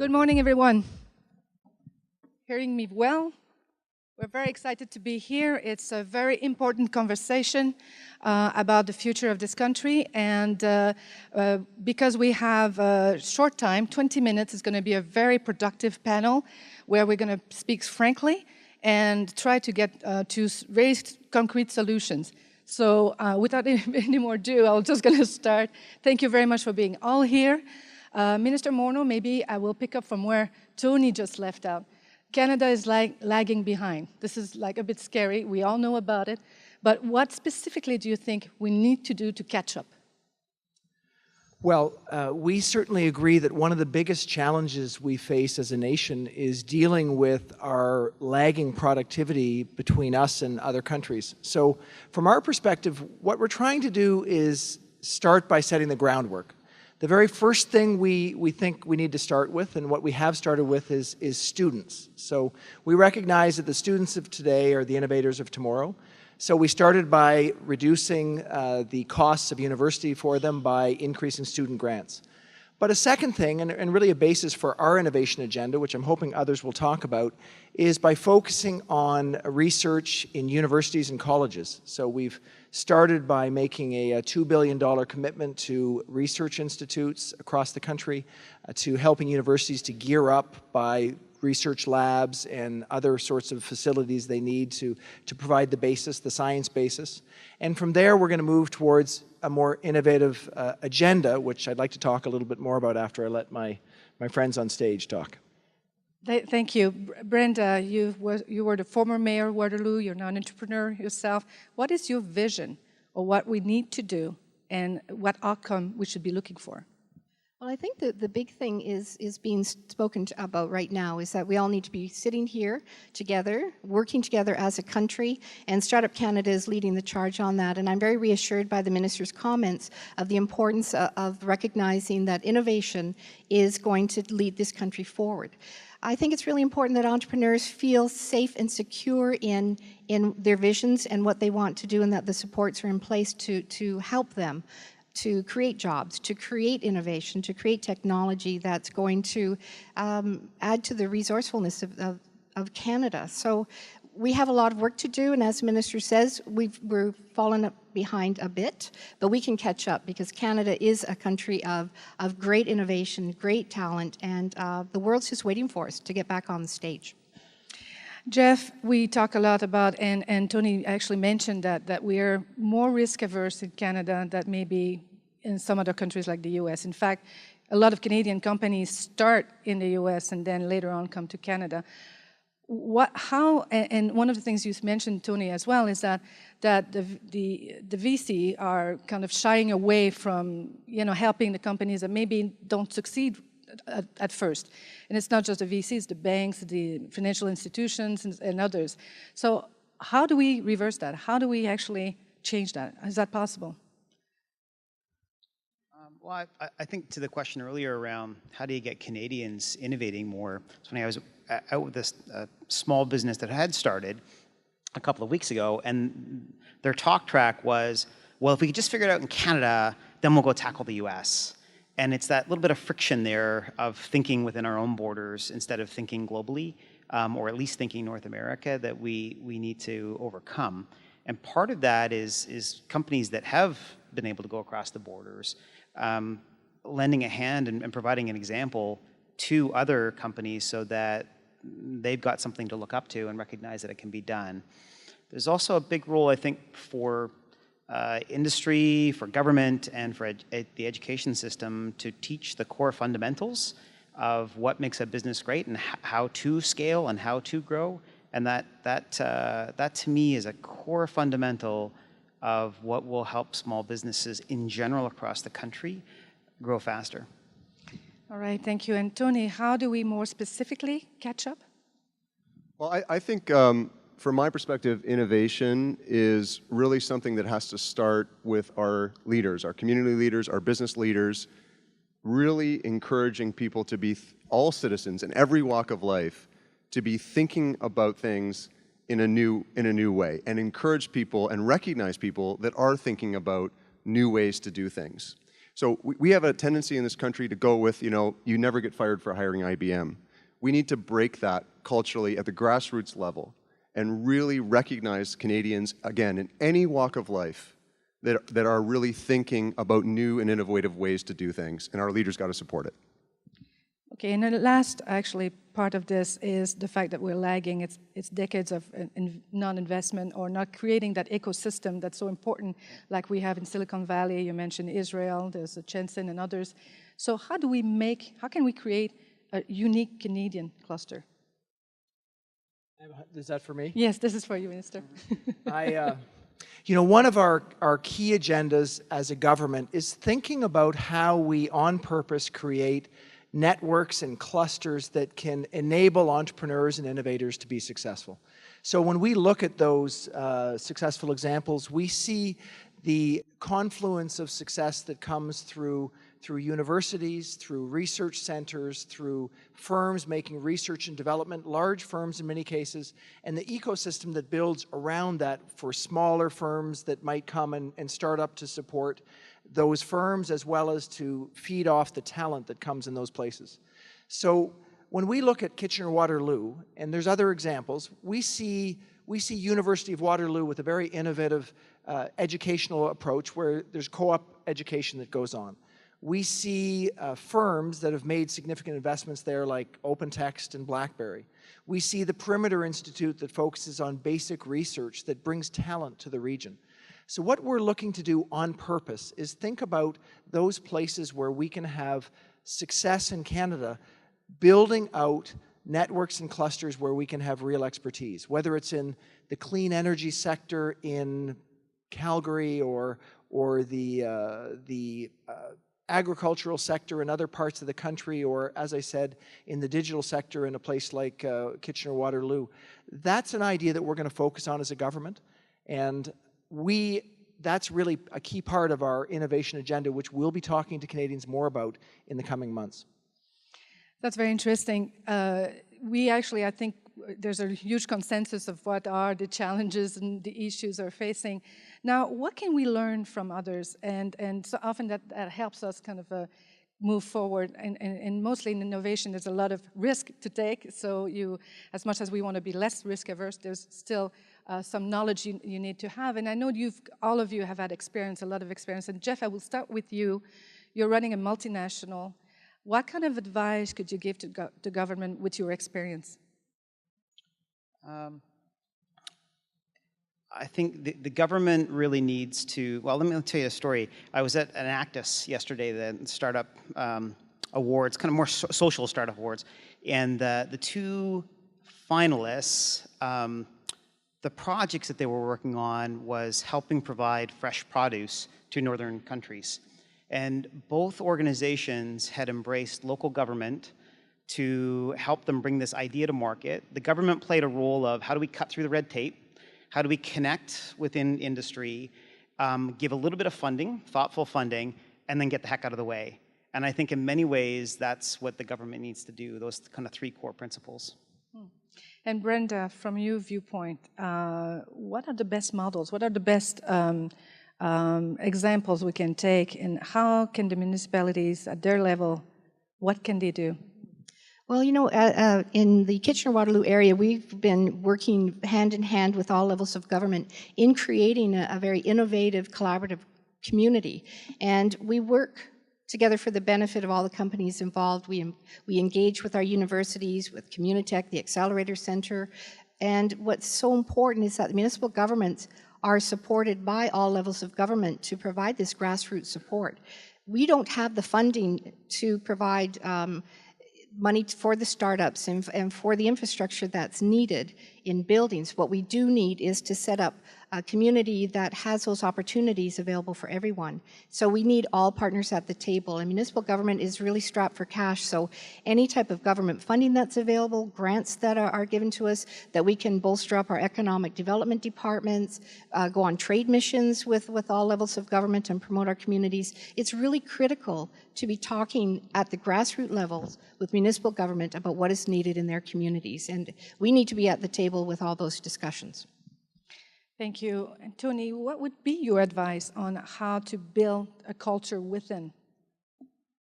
Good morning, everyone. Hearing me well? We're very excited to be here. It's a very important conversation about the future of this country. And because we have a short time, 20 minutes, is going to be a very productive panel where we're going to speak frankly and try to get to very concrete solutions. So without any more ado, I'm just going to start. Thank you very much for being all here. Minister Morneau, maybe I will pick up from where Tony just left out. Canada is lagging behind. This is like a bit scary. We all know about it. But what specifically do you think we need to do to catch up? Well, we certainly agree that one of the biggest challenges we face as a nation is dealing with our lagging productivity between us and other countries. So from our perspective, what we're trying to do is start by setting the groundwork. The very first thing we think we need to start with, and what we have started with, is students. So we recognize that the students of today are the innovators of tomorrow. So we started by reducing the costs of university for them by increasing student grants. But a second thing, and really a basis for our innovation agenda, which I'm hoping others will talk about, is by focusing on research in universities and colleges. So we've started by making a $2 billion commitment to research institutes across the country, to helping universities to gear up by research labs and other sorts of facilities they need to provide the basis, the science basis. And from there, we're going to move towards a more innovative agenda, which I'd like to talk a little bit more about after I let my friends on stage talk. Thank you. Brenda, you were the former mayor of Waterloo. You're now an entrepreneur yourself. What is your vision of what we need to do and what outcome we should be looking for? Well, I think that the big thing is being spoken about right now is that we all need to be sitting here together, working together as a country, and Startup Canada is leading the charge on that. And I'm very reassured by the Minister's comments of the importance of recognizing that innovation is going to lead this country forward. I think it's really important that entrepreneurs feel safe and secure in their visions and what they want to do, and that the supports are in place to help them to create jobs, to create innovation, to create technology that's going to add to the resourcefulness of Canada. So we have a lot of work to do, and as the Minister says, we're fallen behind a bit, but we can catch up because Canada is a country of great innovation, great talent, and the world's just waiting for us to get back on the stage. Jeff, we talk a lot about, and Tony actually mentioned that we are more risk averse in Canada than maybe in some other countries like the US. In fact, a lot of Canadian companies start in the US and then later on come to Canada. And one of the things you mentioned, Tony, as well, is that the VC are kind of shying away from helping the companies that maybe don't succeed at first. And it's not just the VCs, the banks, the financial institutions, and others. So how do we reverse that? How do we actually change that? Is that possible? Well, I think to the question earlier around how do you get Canadians innovating more, it's funny, I was out with this small business that had started a couple of weeks ago, and their talk track was, well, if we could just figure it out in Canada, then we'll go tackle the US. And it's that little bit of friction there of thinking within our own borders instead of thinking globally, or at least thinking North America, that we need to overcome. And part of that is companies that have been able to go across the borders, lending a hand and providing an example to other companies so that they've got something to look up to and recognize that it can be done. There's also a big role, I think, for industry, for government, and for the education system to teach the core fundamentals of what makes a business great and how to scale and how to grow. And that to me is a core fundamental of what will help small businesses in general across the country grow faster. All right, thank you. And Tony, how do we more specifically catch up? Well, I think from my perspective, innovation is really something that has to start with our leaders, our community leaders, our business leaders, really encouraging people to be, all citizens in every walk of life, to be thinking about things in a new way, and encourage people and recognize people that are thinking about new ways to do things. So we have a tendency in this country to go with, you never get fired for hiring IBM. We need to break that culturally at the grassroots level and really recognize Canadians, again, in any walk of life, that are really thinking about new and innovative ways to do things, and our leaders got to support it. Okay, and the last, actually, part of this is the fact that we're lagging. It's decades of non-investment or not creating that ecosystem that's so important, like we have in Silicon Valley. You mentioned Israel, there's Shenzhen and others. So how can we create a unique Canadian cluster? Is that for me? Yes, this is for you, Minister. One of our key agendas as a government is thinking about how we on purpose create networks and clusters that can enable entrepreneurs and innovators to be successful. So when we look at those successful examples, we see the confluence of success that comes through universities, through research centers, through firms making research and development, large firms in many cases, and the ecosystem that builds around that for smaller firms that might come and start up to support those firms, as well as to feed off the talent that comes in those places. So when we look at Kitchener-Waterloo, and there's other examples, we see University of Waterloo with a very innovative educational approach where there's co-op education that goes on. We see firms that have made significant investments there like OpenText and BlackBerry. We see the Perimeter Institute that focuses on basic research that brings talent to the region. So what we're looking to do on purpose is think about those places where we can have success in Canada, building out networks and clusters where we can have real expertise, whether it's in the clean energy sector in Calgary or the agricultural sector in other parts of the country, or, as I said, in the digital sector in a place like Kitchener-Waterloo. That's an idea that we're going to focus on as a government, and that's really a key part of our innovation agenda, which we'll be talking to Canadians more about in the coming months. That's very interesting. I think there's a huge consensus of what are the challenges and the issues we're facing. Now, what can we learn from others? And so often that helps us kind of move forward. And mostly in innovation, there's a lot of risk to take. So as much as we want to be less risk averse, there's still some knowledge you need to have. And I know all of you have had experience, a lot of experience. And Jeff, I will start with you. You're running a multinational. What kind of advice could you give to the government with your experience? I think the government really needs to, well, let me tell you a story. I was at an Actus yesterday, the startup awards, kind of more social startup awards, and the two finalists, the projects that they were working on was helping provide fresh produce to northern countries. And both organizations had embraced local government to help them bring this idea to market. The government played a role of how do we cut through the red tape? How do we connect within industry, give a little bit of funding, thoughtful funding, and then get the heck out of the way? And I think in many ways, that's what the government needs to do, those kind of three core principles. And Brenda, from your viewpoint, what are the best models? What are the best examples we can take, and how can the municipalities at their level, what can they do? Well, in the Kitchener-Waterloo area, we've been working hand in hand with all levels of government in creating a very innovative, collaborative community. And we work together for the benefit of all the companies involved. We engage with our universities, with Communitech, the Accelerator Center. And what's so important is that the municipal governments are supported by all levels of government to provide this grassroots support. We don't have the funding to provide money for the startups and for the infrastructure that's needed in buildings. What we do need is to set up a community that has those opportunities available for everyone. So we need all partners at the table, and municipal government is really strapped for cash. So any type of government funding that's available, grants that are given to us, that we can bolster up our economic development departments, go on trade missions with all levels of government and promote our communities. It's really critical to be talking at the grassroots levels with municipal government about what is needed in their communities. And we need to be at the table with all those discussions. Thank you. And Tony, what would be your advice on how to build a culture within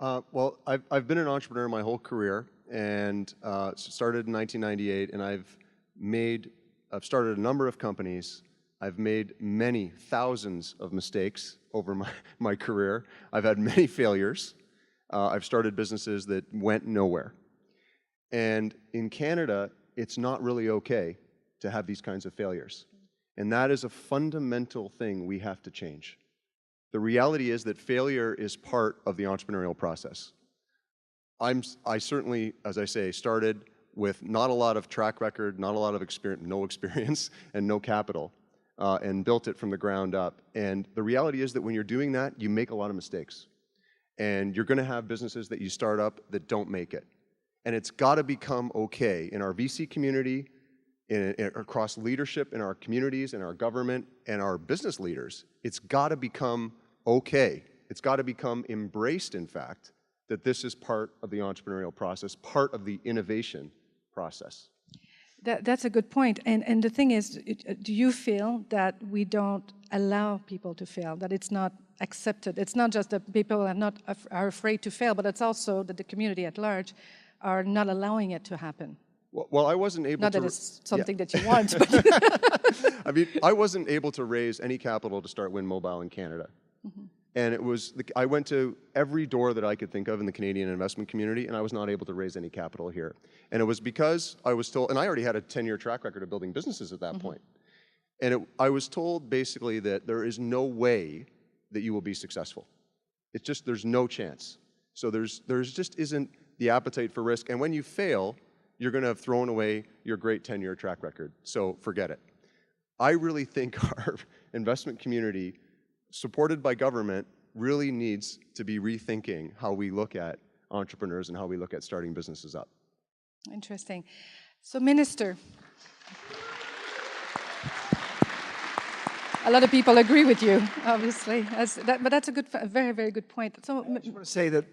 Well, I've been an entrepreneur my whole career, and started in 1998, and I've started a number of companies. I've made many thousands of mistakes over my career. I've had many failures. I've started businesses that went nowhere. And in Canada, it's not really okay to have these kinds of failures. And that is a fundamental thing we have to change. The reality is that failure is part of the entrepreneurial process. I certainly, as I say, started with not a lot of track record, not a lot of experience, no experience, and no capital, and built it from the ground up. And the reality is that when you're doing that, you make a lot of mistakes. And you're going to have businesses that you start up that don't make it. And it's got to become okay in our VC community, across leadership in our communities, in our government, and our business leaders. It's got to become okay. It's got to become embraced, in fact, that this is part of the entrepreneurial process, part of the innovation process. That's a good point. And the thing is, do you feel that we don't allow people to fail, that it's not accepted? It's not just that people are afraid to fail, but it's also that the community at large are not allowing it to happen. Well, I wasn't able to... Not that it's something that you want, but... I mean, I wasn't able to raise any capital to start Win Mobile in Canada. Mm-hmm. And it was, I went to every door that I could think of in the Canadian investment community, and I was not able to raise any capital here. And it was because I was told, and I already had a 10-year track record of building businesses at that mm-hmm. point. And I was told basically that there is no way that you will be successful. It's just, there's no chance. So there's just isn't the appetite for risk. And when you fail, you're going to have thrown away your great 10-year track record. So forget it. I really think our investment community, supported by government, really needs to be rethinking how we look at entrepreneurs and how we look at starting businesses up. Interesting. So, Minister, a lot of people agree with you, obviously, but that's a very, very good point. So, I just want to say that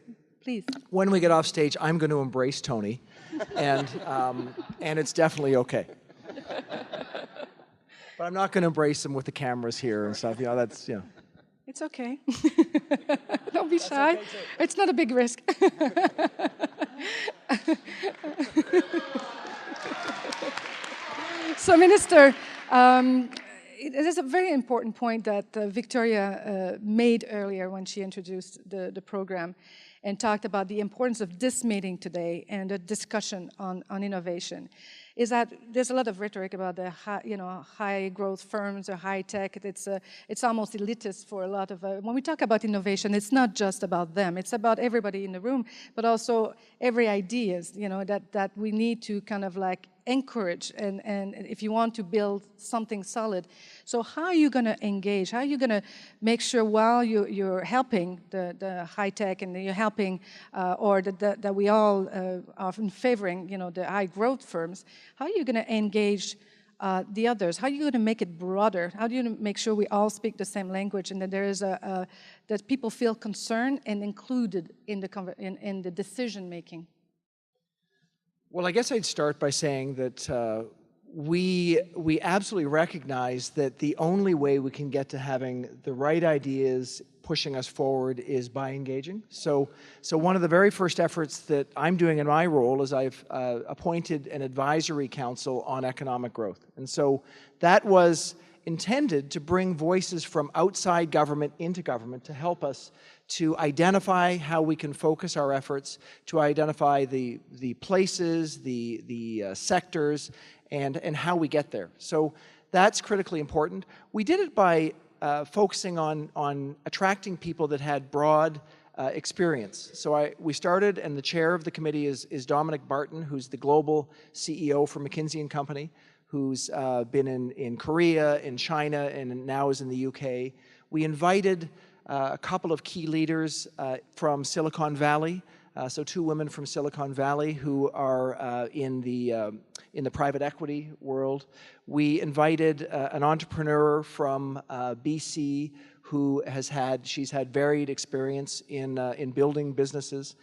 please, when we get off stage, I'm going to embrace Tony, and it's definitely okay. But I'm not going to embrace him with the cameras here and stuff. You know, that's, you know. It's okay. Don't be shy. Okay, it's not a big risk. So, Minister, it is a very important point that Victoria made earlier when she introduced the program and talked about the importance of this meeting today and the discussion on innovation. Is that there's a lot of rhetoric about the high growth firms or high tech. It's almost elitist for a lot of when we talk about innovation, it's not just about them. It's about everybody in the room, but also every ideas that we need to kind of like encourage and if you want to build something solid. So how are you going to engage? How are you going to make sure while you're helping the high tech and you're helping or that we all are favoring the high growth firms? How are you going to engage the others? How are you going to make it broader? How do you make sure we all speak the same language and that there is that people feel concerned and included in the decision making? Well, I guess I'd start by saying that we absolutely recognize that the only way we can get to having the right ideas pushing us forward is by engaging. So one of the very first efforts that I'm doing in my role is I've appointed an advisory council on economic growth. And so that was intended to bring voices from outside government into government to help us to identify how we can focus our efforts, to identify the places, the sectors, and how we get there. So that's critically important. We did it by focusing on attracting people that had broad experience. So we started, and the chair of the committee is Dominic Barton, who's the global CEO for McKinsey & Company, who's been in Korea, in China, and now is in the UK. We invited a couple of key leaders from Silicon Valley, so 2 women from Silicon Valley who are in the private equity world. We invited an entrepreneur from BC who she's had varied experience in building businesses.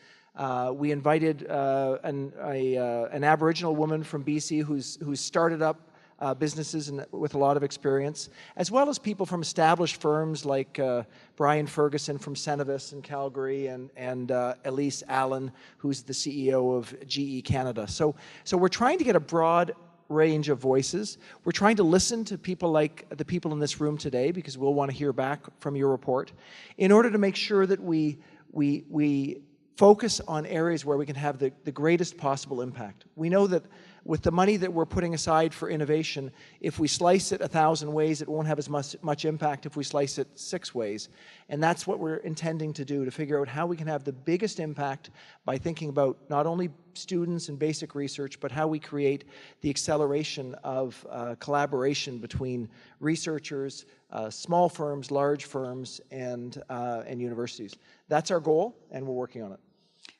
We invited an Aboriginal woman from BC who's started up businesses and with a lot of experience, as well as people from established firms like Brian Ferguson from Cenovus in Calgary and Elise Allen, who's the CEO of GE Canada. So we're trying to get a broad range of voices. We're trying to listen to people like the people in this room today, because we'll want to hear back from your report, in order to make sure that we focus on areas where we can have the greatest possible impact. We know that with the money that we're putting aside for innovation, if we slice it 1,000 ways, it won't have as much impact if we slice it 6 ways. And that's what we're intending to do, to figure out how we can have the biggest impact by thinking about not only students and basic research, but how we create the acceleration of collaboration between researchers, small firms, large firms, and universities. That's our goal, and we're working on it.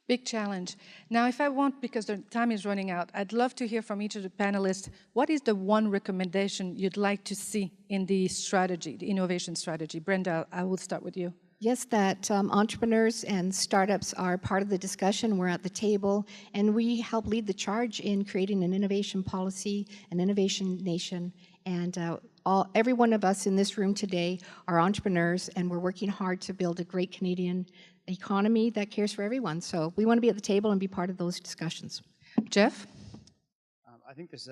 Big challenge. Now, if I want, because the time is running out, I'd love to hear from each of the panelists, what is the one recommendation you'd like to see in the strategy, the innovation strategy? Brenda, I will start with you. Yes, that entrepreneurs and startups are part of the discussion. We're at the table, and we help lead the charge in creating an innovation policy, an innovation nation, and every one of us in this room today are entrepreneurs, and we're working hard to build a great Canadian economy that cares for everyone. So we want to be at the table and be part of those discussions. Jeff? I think there's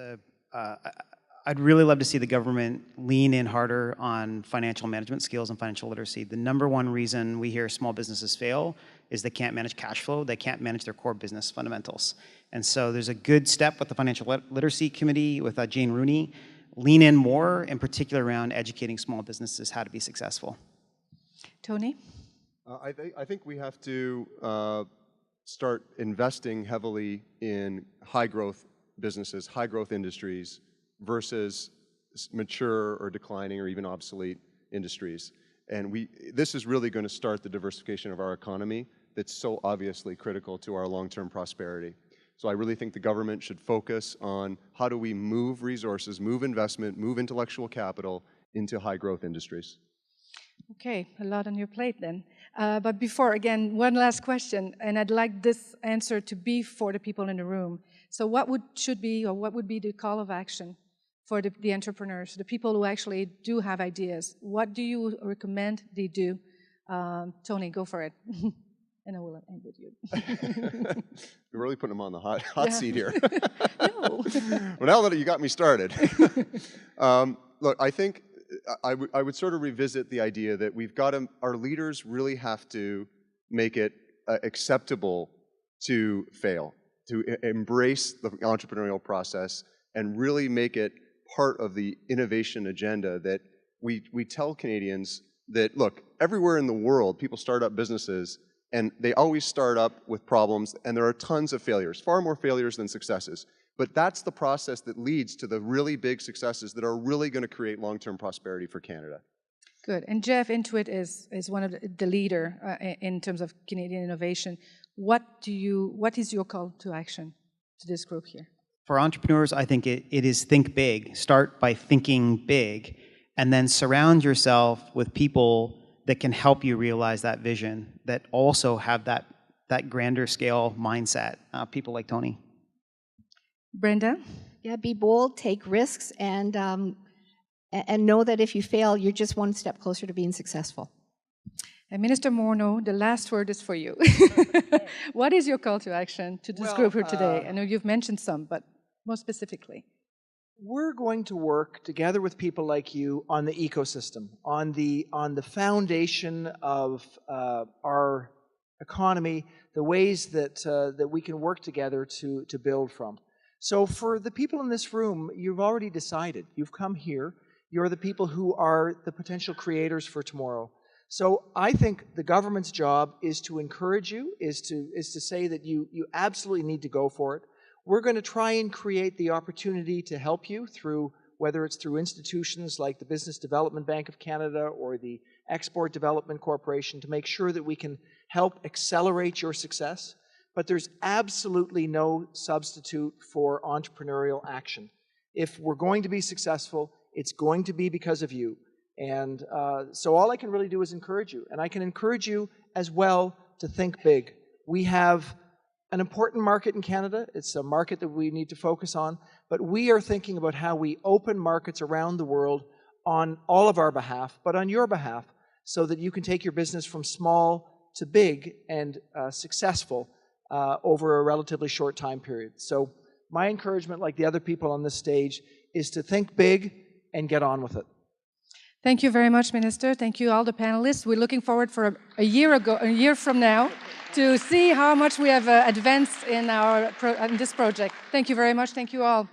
I'd really love to see the government lean in harder on financial management skills and financial literacy. The number one reason we hear small businesses fail is they can't manage cash flow, they can't manage their core business fundamentals. And so there's a good step with the Financial Literacy Committee, with Jane Rooney, lean in more, in particular around educating small businesses how to be successful. Tony? I think we have to start investing heavily in high-growth businesses, high-growth industries, versus mature or declining or even obsolete industries. And this is really going to start the diversification of our economy that's so obviously critical to our long-term prosperity. So I really think the government should focus on how do we move resources, move investment, move intellectual capital into high-growth industries. Okay, a lot on your plate then. But before, again, one last question, and I'd like this answer to be for the people in the room. So what would be the call of action for the entrepreneurs, the people who actually do have ideas? What do you recommend they do? Tony, go for it. And I will end with you. You're really putting them on the hot seat here. No. Well, now that you got me started. Look, I think I would sort of revisit the idea that our leaders really have to make it acceptable to fail, to embrace the entrepreneurial process and really make it part of the innovation agenda, that we tell Canadians that, look, everywhere in the world people start up businesses and they always start up with problems, and there are tons of failures, far more failures than successes. But that's the process that leads to the really big successes that are really going to create long-term prosperity for Canada. Good. And Jeff, Intuit is one of the leader in terms of Canadian innovation. What is your call to action to this group here? For entrepreneurs, I think it is think big. Start by thinking big, and then surround yourself with people that can help you realize that vision, that also have that grander scale mindset. People like Tony. Brenda? Yeah, be bold, take risks, and know that if you fail, you're just one step closer to being successful. And Minister Morneau, the last word is for you. What is your call to action to this group here today? I know you've mentioned some, but more specifically. We're going to work together with people like you on the ecosystem, on the foundation of our economy, the ways that we can work together to build from. So for the people in this room, you've already decided. You've come here. You're the people who are the potential creators for tomorrow. So I think the government's job is to encourage you, is to say that you absolutely need to go for it. We're going to try and create the opportunity to help you through, whether it's through institutions like the Business Development Bank of Canada or the Export Development Corporation, to make sure that we can help accelerate your success. But there's absolutely no substitute for entrepreneurial action. If we're going to be successful, it's going to be because of you. And so all I can really do is encourage you. And I can encourage you as well to think big. We have an important market in Canada. It's a market that we need to focus on, but we are thinking about how we open markets around the world on all of our behalf, but on your behalf, so that you can take your business from small to big and successful over a relatively short time period. So my encouragement, like the other people on this stage, is to think big and get on with it. Thank you very much, Minister. Thank you, all the panelists. We're looking forward for a year from now, to see how much we have advanced in this project. Thank you very much. Thank you all.